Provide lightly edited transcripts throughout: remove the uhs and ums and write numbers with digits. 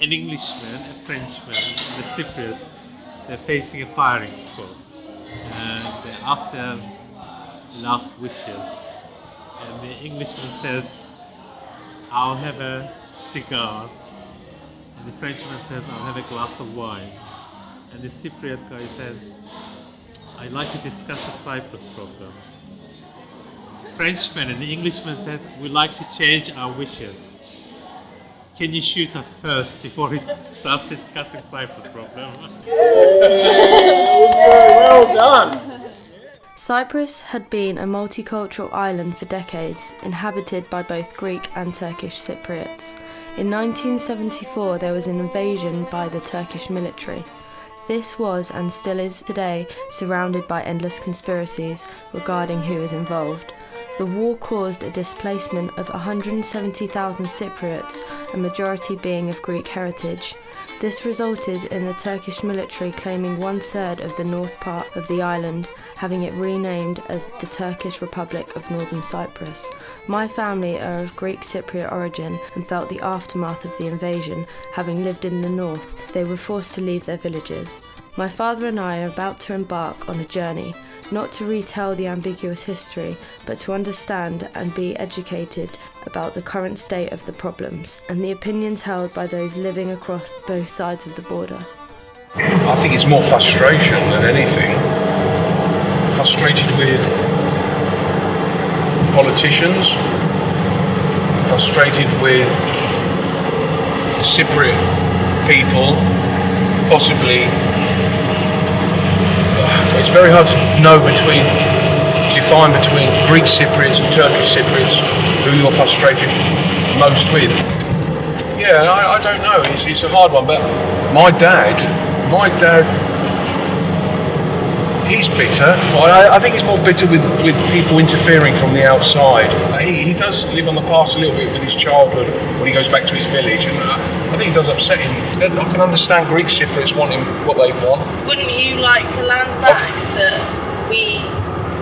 an Englishman, a Frenchman, and a Cypriot. They're facing a firing squad. And they ask their last wishes. And the Englishman says, I'll have a cigar. And the Frenchman says, I'll have a glass of wine. And the Cypriot guy says, I'd like to discuss the Cyprus problem. The Frenchman and the Englishman says, we'd like to change our wishes. Can you shoot us first before he starts discussing Cyprus problem? Well done! Cyprus had been a multicultural island for decades, inhabited by both Greek and Turkish Cypriots. In 1974 there was an invasion by the Turkish military. This was, and still is today, surrounded by endless conspiracies regarding who was involved. The war caused a displacement of 170,000 Cypriots, a majority being of Greek heritage. This resulted in the Turkish military claiming 1/3 of the north part of the island, having it renamed as the Turkish Republic of Northern Cyprus. My family are of Greek Cypriot origin and felt the aftermath of the invasion. Having lived in the north, they were forced to leave their villages. My father and I are about to embark on a journey, not to retell the ambiguous history, but to understand and be educated about the current state of the problems and the opinions held by those living across both sides of the border. I think it's more frustration than anything. Frustrated with politicians, frustrated with Cypriot people, possibly. It's very hard to define between Greek Cypriots and Turkish Cypriots who you're frustrated most with. Yeah, I don't know, it's a hard one, but my dad, he's bitter. I think he's more bitter with people interfering from the outside. He does live on the past a little bit with his childhood when he goes back to his village, and I think it does upset him. I can understand Greek Cypriots wanting what they want. Wouldn't you like the land back that we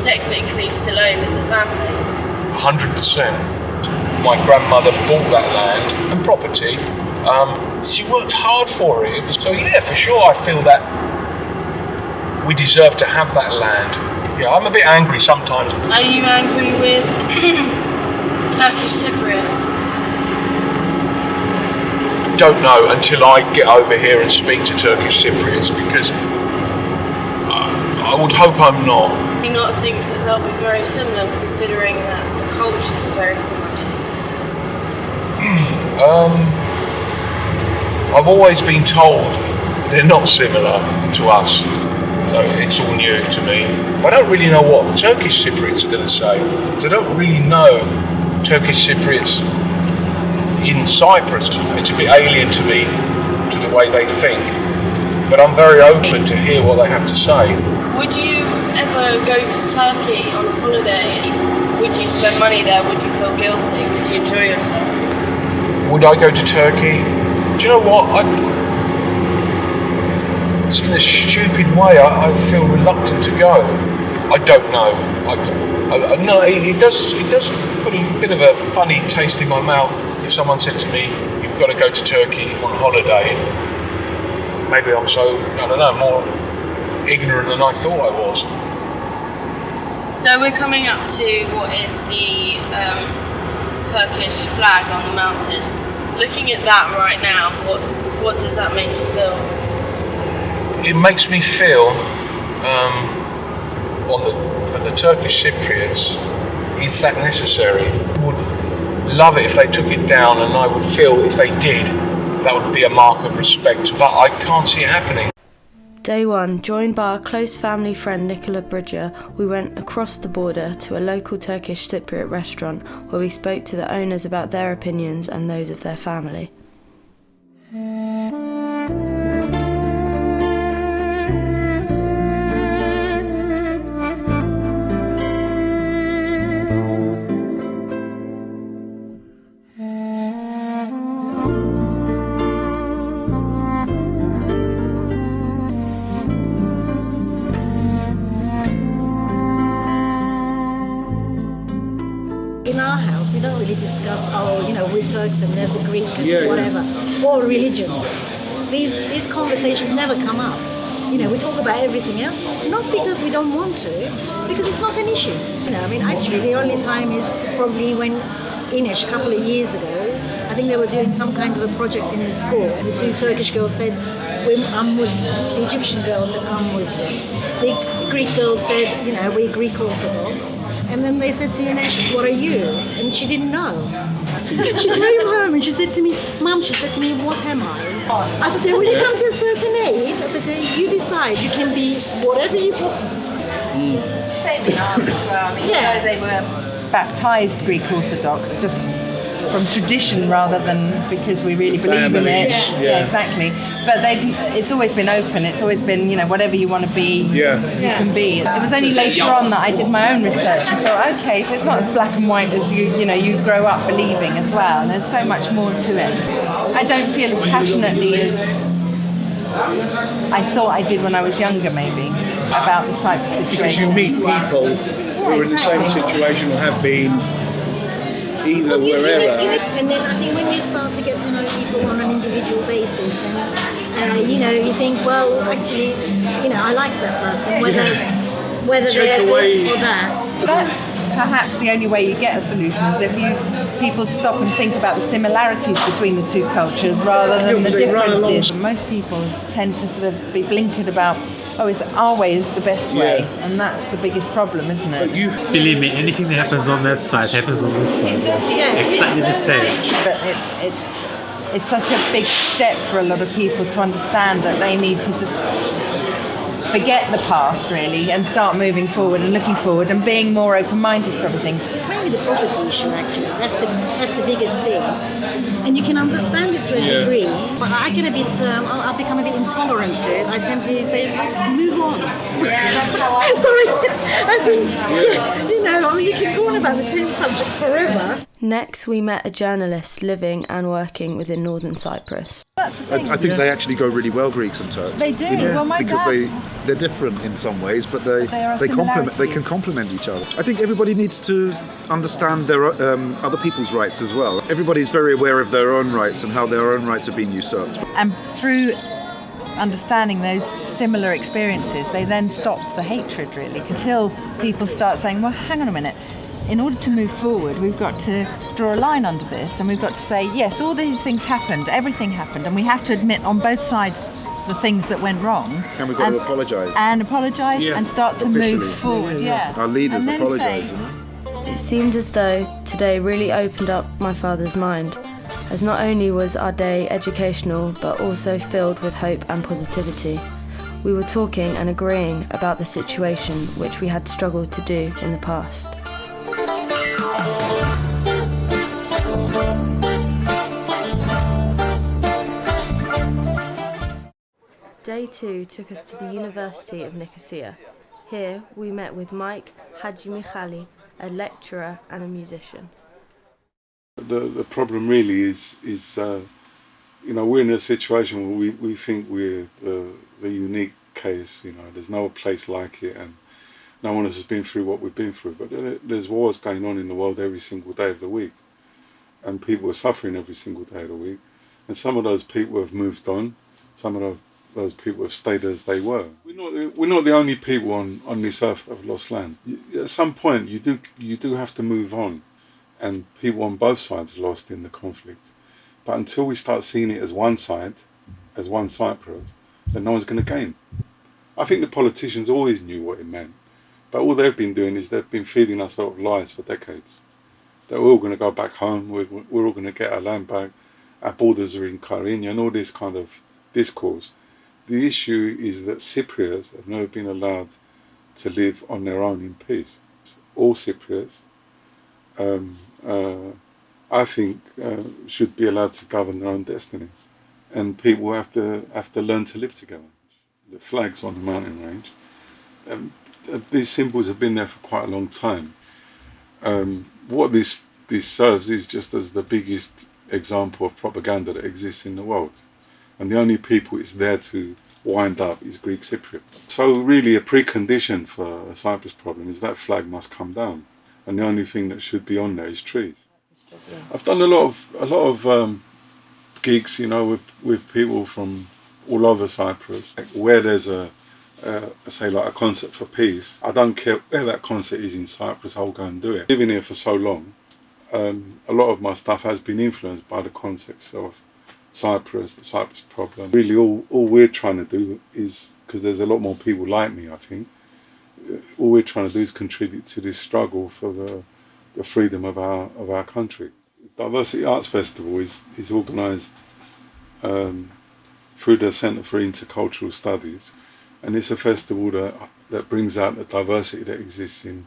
technically still own as a family? 100%. My grandmother bought that land and property. She worked hard for it. So yeah, for sure I feel that we deserve to have that land. Yeah, I'm a bit angry sometimes. Are you angry with Turkish Cypriots? Don't know until I get over here and speak to Turkish Cypriots, because I would hope I'm not. Do you not think that they'll be very similar, considering that the cultures are very similar? I've always been told they're not similar to us, so it's all new to me. But I don't really know what Turkish Cypriots are going to say, because I don't really know Turkish Cypriots in Cyprus. It's a bit alien to me, to the way they think, but I'm very open to hear what they have to say. Would you ever go to Turkey on a holiday? Would you spend money there? Would you feel guilty? Would you enjoy yourself? Would I go to Turkey? Do you know what? It's in a stupid way. I feel reluctant to go. I don't know. No, it does put a bit of a funny taste in my mouth if someone said to me, "You've got to go to Turkey on holiday." Maybe I'm so, I don't know, more ignorant than I thought I was. So we're coming up to what is the Turkish flag on the mountain. Looking at that right now, what does that make you feel? It makes me feel, for the Turkish Cypriots, is that necessary? I would love it if they took it down, and I would feel if they did, that would be a mark of respect, but I can't see it happening. Day 1, joined by our close family friend Nicola Bridger, we went across the border to a local Turkish Cypriot restaurant where we spoke to the owners about their opinions and those of their family. In our house, we don't really discuss, we're Turks and there's the Greek and whatever. or religion. These conversations never come up. You know, we talk about everything else, not because we don't want to, because it's not an issue. You know, I mean, actually, the only time is probably when Inish, a couple of years ago, I think they were doing some kind of a project in the school. The two Turkish girls said, I'm Muslim. The Egyptian girl said, I'm Muslim. The Greek girl said, you know, we're Greek Orthodox. And then they said to Inish, what are you? And she didn't know. She came home and she said to me, Mum, she said to me, what am I? I said to her, when you come to a certain age, I said to her, you decide, you can be whatever you want. Same in ours as well. I mean, Yeah. they were baptised Greek Orthodox just from tradition rather than because we really believe in it. Yeah, exactly. But it's always been open. It's always been, you know, whatever you want to be, you can be. It was only later on that I did my own research and thought, okay, so it's not as black and white as you know, you grow up believing as well. And there's so much more to it. I don't feel as passionately as I thought I did when I was younger, maybe, about the Cyprus situation. Because you meet people who are in the same situation or have been either wherever. And then I think when you start to get to know people on an individual basis, then you know, you think, well, actually, you know, I like that person, whether they're this or that. That's perhaps the only way you get a solution is if people stop and think about the similarities between the two cultures rather than the differences. Most people tend to sort of be blinkered about, oh, our way is the best way, and that's the biggest problem, isn't it? Believe me, anything that happens on that side happens on this side. Exactly the same. But it's such a big step for a lot of people to understand that they need to just forget the past, really, and start moving forward and looking forward and being more open-minded to everything. It's mainly the property issue, actually. That's the biggest thing. And you can understand it to a degree, but I get a bit, I'll become a bit intolerant to it. I tend to say, move on. Yeah, that's how I... Sorry. I think, you know, I mean, you can go on about the same subject forever. Next, we met a journalist living and working within Northern Cyprus. I think they actually go really well, Greeks and Turks. They do. Well, my because dad... they're different in some ways, but they similarities. They can complement each other. I think everybody needs to understand their other people's rights as well. Everybody's very aware of their own rights and how their own rights are being usurped. And through understanding those similar experiences, they then stop the hatred, really, until people start saying, well, hang on a minute. In order to move forward, we've got to draw a line under this, and we've got to say, yes, all these things happened, everything happened, and we have to admit on both sides the things that went wrong. And we've got to apologise. And apologise and start to move forward, Our leaders apologise. It seemed as though today really opened up my father's mind, as not only was our day educational, but also filled with hope and positivity. We were talking and agreeing about the situation which we had struggled to do in the past. Day 2 took us to the University of Nicosia. Here we met with Mike Haji Michali, a lecturer and a musician. The problem really is you know, we're in a situation where we think we're the unique case. You know, there's no place like it, and no one else has been through what we've been through. But there's wars going on in the world every single day of the week, and people are suffering every single day of the week. And some of those people have moved on. Some of those people have stayed as they were. We're not the only people on this earth that have lost land. At some point, you do have to move on, and people on both sides are lost in the conflict. But until we start seeing it as one side, as one Cyprus, then no one's going to gain. I think the politicians always knew what it meant, but all they've been doing is they've been feeding us sort of lies for decades. That we're all going to go back home, we're all going to get our land back, our borders are in Karinia, and all this kind of discourse. The issue is that Cypriots have never been allowed to live on their own in peace. All Cypriots, I think, should be allowed to govern their own destiny, and people have to learn to live together. The flags on the mountain range, these symbols have been there for quite a long time. What this serves is just as the biggest example of propaganda that exists in the world. And the only people it's there to wind up is Greek Cypriot. So really a precondition for a Cyprus problem is that flag must come down. And the only thing that should be on there is trees. I've done a lot of gigs, you know, with people from all over Cyprus. Like where there's say like a concert for peace, I don't care where that concert is in Cyprus, I'll go and do it. Living here for so long, a lot of my stuff has been influenced by the context of Cyprus, the Cyprus problem. Really all we're trying to do is, because there's a lot more people like me, I think, all we're trying to do is contribute to this struggle for the freedom of our country. Diversity Arts Festival is organised through the Centre for Intercultural Studies, and it's a festival that brings out the diversity that exists in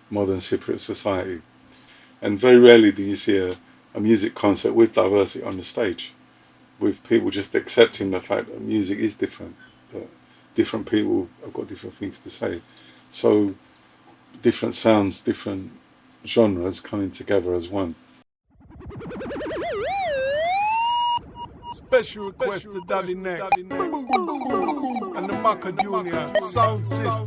modern Cypriot society. And very rarely do you see a music concert with diversity on the stage, with people just accepting the fact that music is different, that different people have got different things to say. So different sounds, different genres coming together as one. Special request to Daddy Neck and the Maka Junior sound system.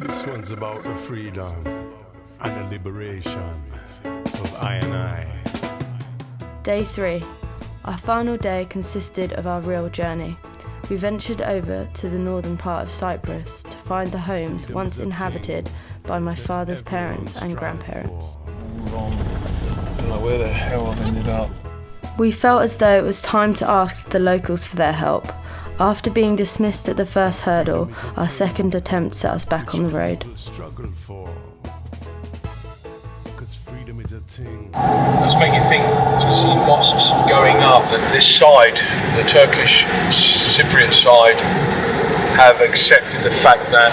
This one's about the freedom and the liberation of I and I. Day 3. Our final day consisted of our real journey. We ventured over to the northern part of Cyprus to find the homes once inhabited by my father's parents and grandparents. I don't know where the hell I've ended up. We felt as though it was time to ask the locals for their help. After being dismissed at the first hurdle, our second attempt set us back on the road. It does make you think when you see mosques going up that this side, the Turkish Cypriot side, have accepted the fact that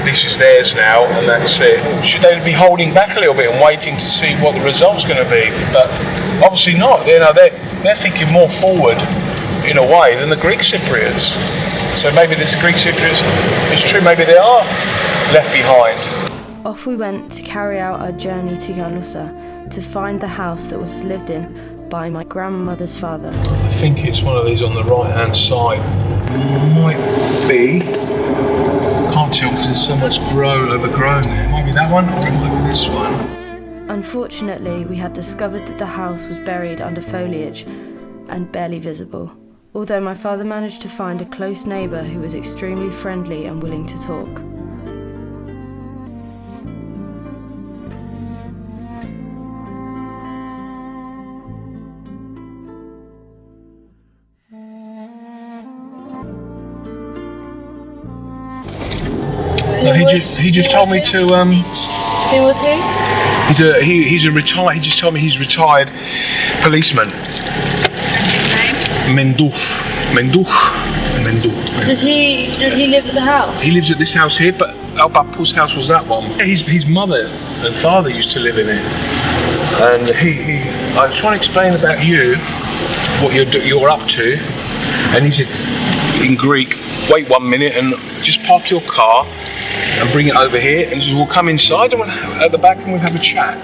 this is theirs now and that's it. Should they be holding back a little bit and waiting to see what the result's going to be? But obviously not. You know, they're thinking more forward in a way than the Greek Cypriots. So maybe this Greek Cypriots, it's true, maybe they are left behind. Off we went to carry out our journey to Galusa to find the house that was lived in by my grandmother's father. I think it's one of these on the right hand side. Might be. Can't tell because there's so much overgrown there. It might be that one or it might be this one. Unfortunately, we had discovered that the house was buried under foliage and barely visible, although my father managed to find a close neighbour who was extremely friendly and willing to talk. No, he just told me to. Who was he? He's a retired. He just told me he's retired policeman. Mendouh. Does he live at the house? He lives at this house here, but Al Bapu's house was that one. His mother and father used to live in it, and I was trying to explain about you, what you're up to, and he said in Greek, wait 1 minute and just park your car and bring it over here, and we'll come inside and at the back and we'll have a chat.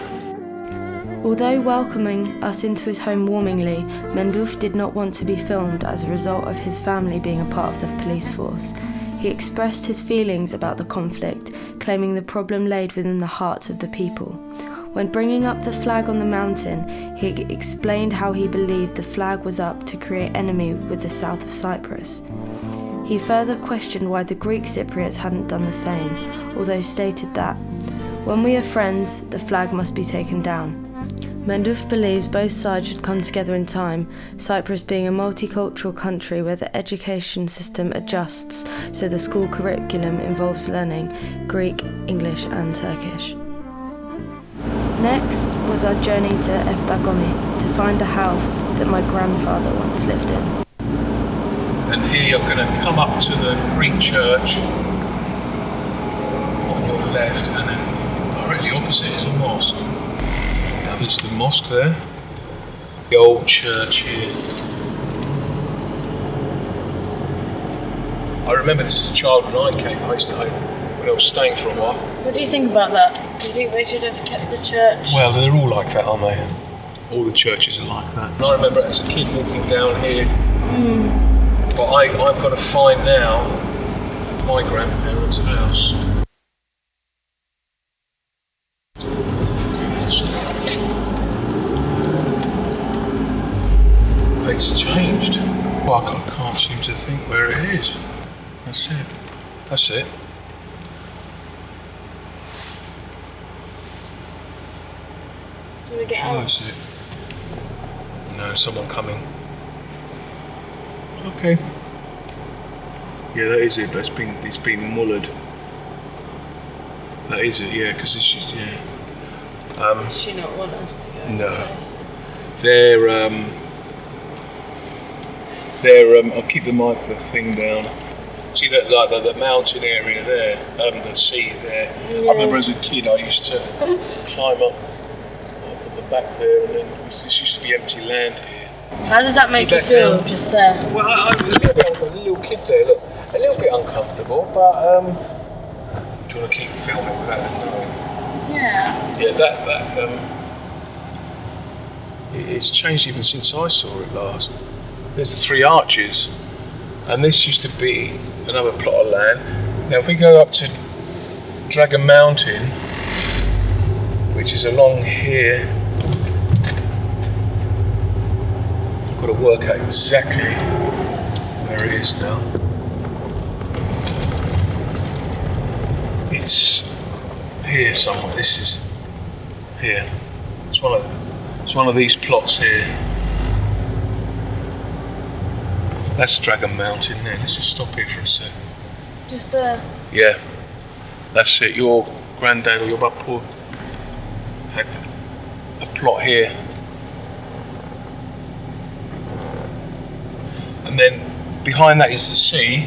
Although welcoming us into his home warmingly, Mendouh did not want to be filmed as a result of his family being a part of the police force. He expressed his feelings about the conflict, claiming the problem laid within the hearts of the people. When bringing up the flag on the mountain, he explained how he believed the flag was up to create enemy with the south of Cyprus. He further questioned why the Greek Cypriots hadn't done the same, although stated that, when we are friends, the flag must be taken down. Mendouh believes both sides should come together in time, Cyprus being a multicultural country where the education system adjusts so the school curriculum involves learning Greek, English and Turkish. Next was our journey to Eftagomi to find the house that my grandfather once lived in. And here you're going to come up to the Greek church on your left, and then directly opposite is a mosque. Now there's the mosque there, the old church here. I remember this as a child when I came. When I was staying for a while. What do you think about that? Do you think they should have kept the church? Well, they're all like that, aren't they? All the churches are like that. And I remember as a kid walking down here. But I've got to find now my grandparents' house. it's changed. Well, I can't seem to think where it is. That's it. That's it. Do we get out? That's it. No, someone coming. Okay. Yeah, that is it. But it's been mullered. That is it. Yeah, because this is Does she not want us to go? No. I'll keep the thing down. See that, like the mountain area there, the sea there. Yeah. I remember as a kid I used to climb up the back there, and then this used to be empty land here. How does that make you feel, down. just there? Well, I was a little kid there, look, a little bit uncomfortable, but do you want to keep filming without us knowing? Yeah. Yeah, it's changed even since I saw it last. There's the 3 arches, and this used to be another plot of land. Now if we go up to Dragon Mountain, which is along here, I've got to work out exactly where it is now. It's here somewhere. This is here. It's one of these plots here. That's Dragon Mountain there. Let's just stop here for a sec. Just there. Yeah, that's it. Your granddad or your bapu had a plot here. And then behind that is the sea,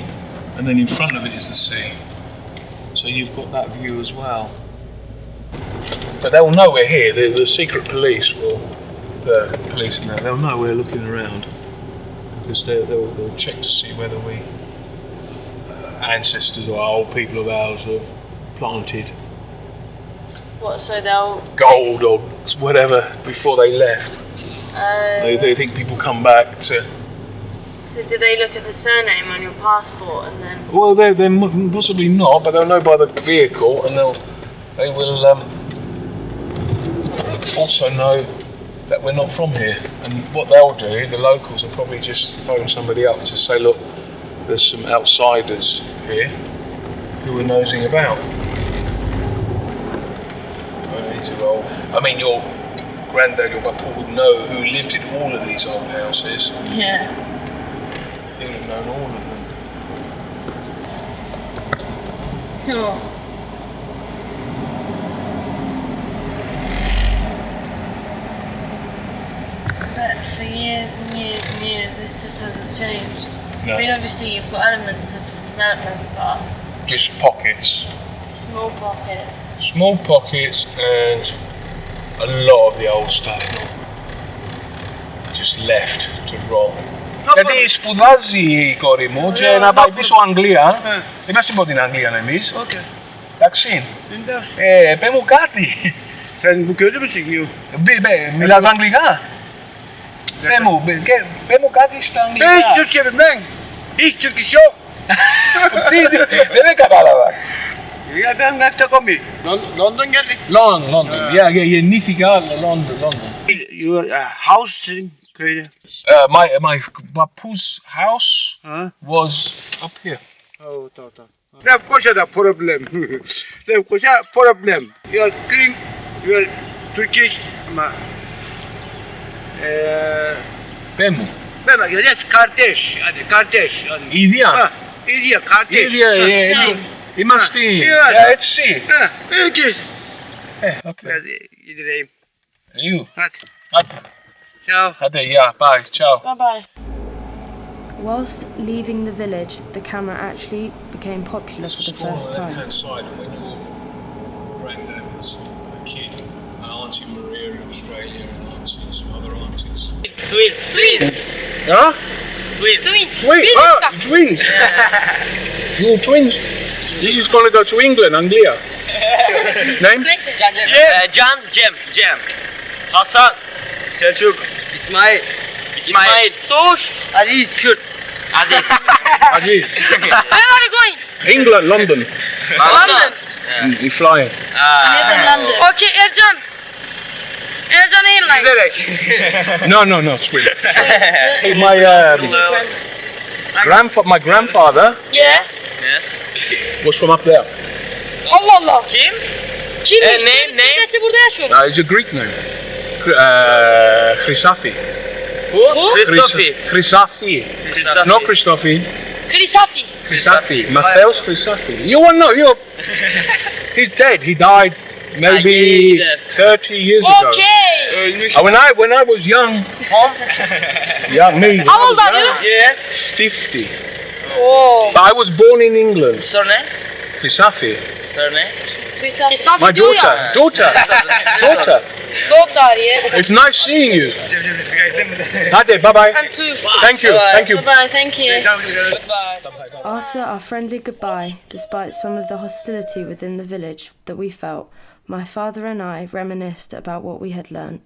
and then in front of it is the sea. So you've got that view as well. But they'll know we're here. The secret police the police and that, they'll know we're looking around. Because they'll check to see whether we ancestors or old people of ours have planted What, so they'll... gold or whatever before they left. They think people come back to... So do they look at the surname on your passport and then... Well, they possibly not, but they'll know by the vehicle, and they will also know that we're not from here. And what they'll do, the locals will probably just phone somebody up to say, look, there's some outsiders here who are nosing about. These are old. I mean, your granddad, your bapu would know who lived in all of these old houses. Yeah. He would have known all of them. Oh. But for years and years and years, this just hasn't changed. No. I mean, obviously you've got elements of development, but Just pockets. small pockets. Small pockets and a lot of the old stuff just left to rot. Γιατί σπουδάζει η κόρη μου και να πάει πίσω Αγγλία. Είμαστε από την Αγγλία εμείς. Εντάξει. Πες μου κάτι. Μιλάς αγγλικά. Πες μου κάτι στα αγγλικά. Δεν κατάλαβα. London geldik. London. Γεννήθηκα London. Your house in köyde. My bapu's house was up here. Oh, tamam. Lefkoşa da problem. Lefkoşa problem. You're Greek, you're Turkish, ama Πες μου. ben yes, kardeş, hadi kardeş. Hadi. Ίδια. İyi kardeş. Ίδια. Είμαστε. Έτσι. İyi. Okay. Hadi gideyim. You. Hadi. Ciao. Hadi, yeah, bye, ciao. Bye-bye. Whilst leaving the village, the camera actually became popular for the first On the time. left-hand side, and when your granddad was a kid, and Auntie Maria in Australia, and aunties, other aunties. Twins. Huh? Twins. Ah, twins. You're twins. This is gonna go to England, Anglia. Name? Can, Cem. Hasan. Selçuk. İsmail. Doğuş. Aziz. Kürt. Aziz. Where are you going? England, London. London. You're flying. Live in London. Okay, Ercan. Ercan Airlines. No, Sweden. My grandfather Yes. Yes. was from up there. Allah Allah. Kim? Name? Dedesi burada yaşıyor. It's a Greek name. Chrysafi. Who? Christofi. Chrysafi. Not Christofi. Krisafi. Chrysafi. Mattheus Chrysafi. You won't know. He's dead. He died maybe 30 years ago. Okay. When I was young, me. How old are you? Yes. 50. Oh. But I was born in England. Surname? Chrysafi. Surname? Krisafi My diyor ya. daughter. Daughter, yeah. It's nice seeing you. Hadi, bye-bye. I'm too. Thank you. Bye-bye, thank you. After our friendly goodbye, despite some of the hostility within the village that we felt, my father and I reminisced about what we had learnt.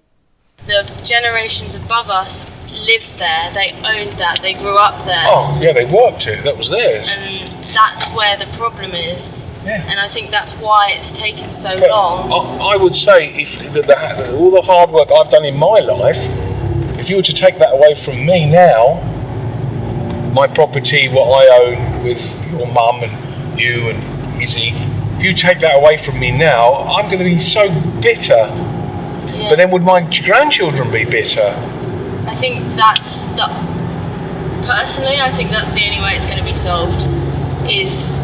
The generations above us lived there, they owned that, they grew up there. Oh, yeah, they worked it. That was theirs. And that's where the problem is. Yeah. And I think that's why it's taken so But long. I would say if all the hard work I've done in my life, if you were to take that away from me now, my property, what I own with your mum and you and Izzy, if you take that away from me now, I'm going to be so bitter. Yeah. But then would my grandchildren be bitter? I think personally, I think that's the only way it's going to be solved, is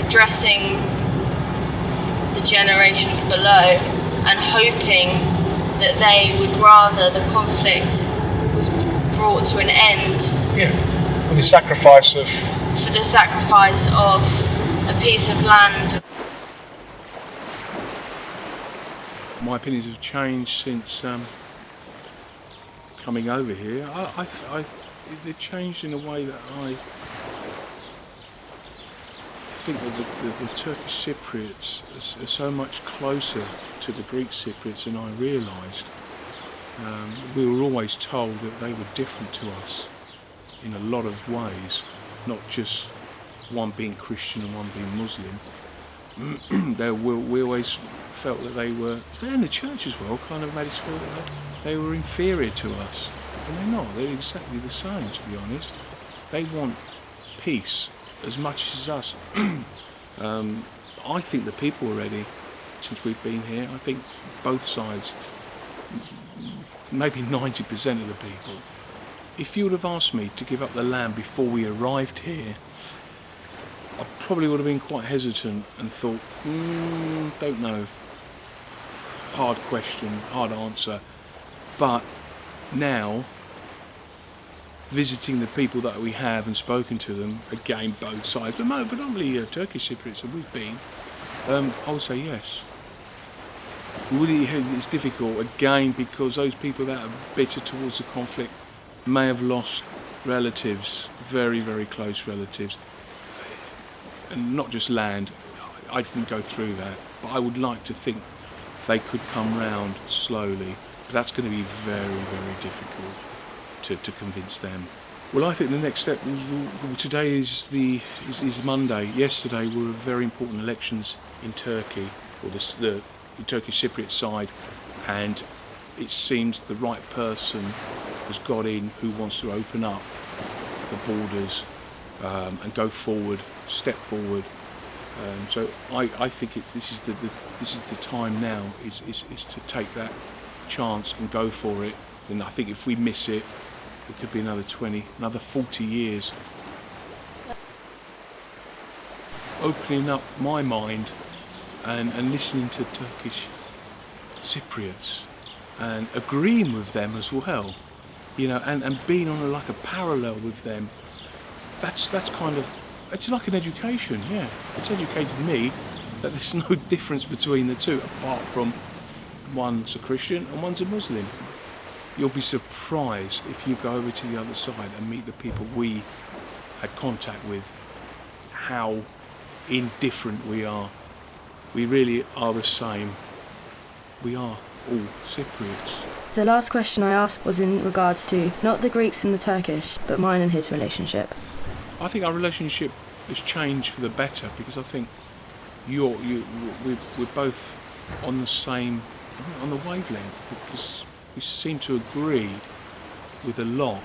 addressing the generations below and hoping that they would rather the conflict was brought to an end. Yeah, with the sacrifice of... For the sacrifice of a piece of land. My opinions have changed since coming over here. They've changed in a way that I think that the Turkish Cypriots are so much closer to the Greek Cypriots than I realised. We were always told that they were different to us in a lot of ways, not just one being Christian and one being Muslim. We always felt that they were, and the church as well, kind of made us feel that they were inferior to us. And they're not, they're exactly the same, to be honest. They want peace as much as us. I think the people are ready since we've been here. I think both sides, maybe 90% of the people. If you would have asked me to give up the land before we arrived here, I probably would have been quite hesitant and thought, don't know. Hard question, hard answer. But now, visiting the people that we have and spoken to them, again both sides, but predominantly Turkish Cypriots that we've been, I would say yes. It's difficult again because those people that are bitter towards the conflict may have lost relatives, very, very close relatives, and not just land. I didn't go through that, but I would like to think they could come round slowly, but that's going to be very, very difficult to convince them. Well, I think the next step was, today is Monday. Yesterday were very important elections in Turkey, or the Turkish Cypriot side, and it seems the right person has got in who wants to open up the borders and go forward, step forward. So I think this is the time now is to take that chance and go for it. And I think if we miss it, it could be another 40 years. Opening up my mind and listening to Turkish Cypriots and agreeing with them as well, and being on like a parallel with them. That's kind of, it's like an education, yeah. It's educated me that there's no difference between the two, apart from one's a Christian and one's a Muslim. You'll be surprised if you go over to the other side and meet the people we had contact with, how indifferent we are. We really are the same. We are all Cypriots. The last question I asked was in regards to not the Greeks and the Turkish, but mine and his relationship. I think our relationship has changed for the better because I think we're both on the same on the wavelength, because we seem to agree with a lot.